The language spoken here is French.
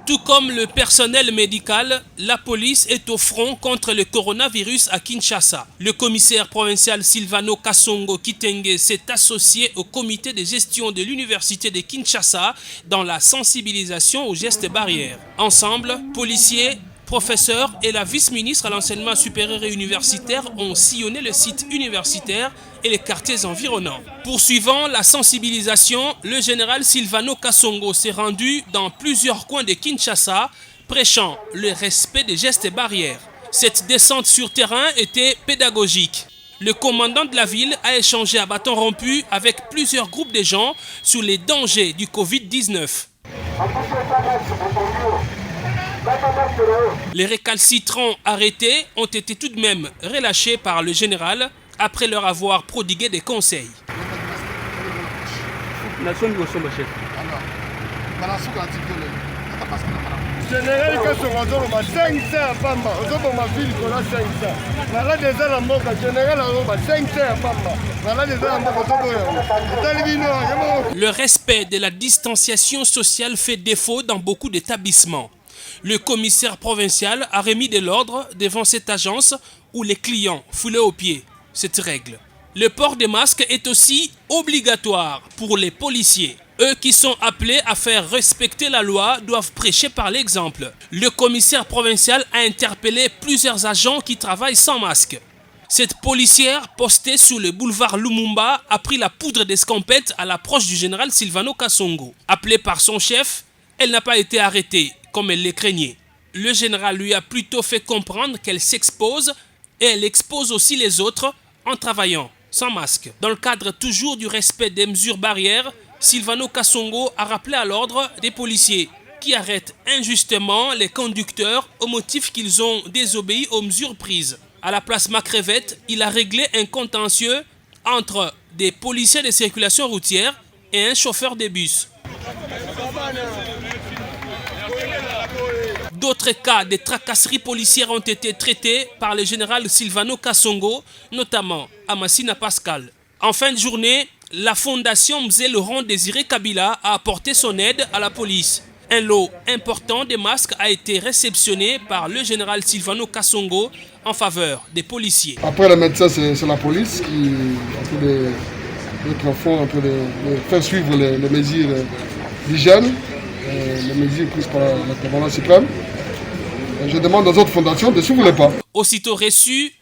Tout comme le personnel médical, la police est au front contre le coronavirus à Kinshasa. Le commissaire provincial Silvano Kasongo Kitenge s'est associé au comité de gestion de l'université de Kinshasa dans la sensibilisation aux gestes barrières. Ensemble, policiers, professeurs et la vice-ministre à l'enseignement supérieur et universitaire ont sillonné le site universitaire et les quartiers environnants. Poursuivant la sensibilisation, le général Silvano Kasongo s'est rendu dans plusieurs coins de Kinshasa, prêchant le respect des gestes barrières. Cette descente sur terrain était pédagogique. Le commandant de la ville a échangé à bâton rompu avec plusieurs groupes de gens sur les dangers du Covid-19. Les récalcitrants arrêtés ont été tout de même relâchés par le général après leur avoir prodigué des conseils. Le respect de la distanciation sociale fait défaut dans beaucoup d'établissements. Le commissaire provincial a remis de l'ordre devant cette agence où les clients foulaient aux pieds cette règle. Le port des masques est aussi obligatoire pour les policiers. Eux qui sont appelés à faire respecter la loi doivent prêcher par l'exemple. Le commissaire provincial a interpellé plusieurs agents qui travaillent sans masque. Cette policière postée sur le boulevard Lumumba a pris la poudre d'escampette à l'approche du général Silvano Kasongo. Appelée par son chef, elle n'a pas été arrêtée comme elle les craignait. Le général lui a plutôt fait comprendre qu'elle s'expose et elle expose aussi les autres en travaillant sans masque. Dans le cadre toujours du respect des mesures barrières, Silvano Kasongo a rappelé à l'ordre des policiers qui arrêtent injustement les conducteurs au motif qu'ils ont désobéi aux mesures prises. À la place Macrevette, il a réglé un contentieux entre des policiers de circulation routière et un chauffeur de bus. D'autres cas de tracasseries policières ont été traités par le général Silvano Kasongo, notamment à Massina Pascal. En fin de journée, la fondation Mzee Laurent Désiré Kabila a apporté son aide à la police. Un lot important de masques a été réceptionné par le général Silvano Kasongo en faveur des policiers. Après les médecins, c'est la police qui faire suivre les mesures d'hygiène, les mesures prises par le commandant suprême. Je demande aux autres fondations de suivre les pas. Aussitôt reçu,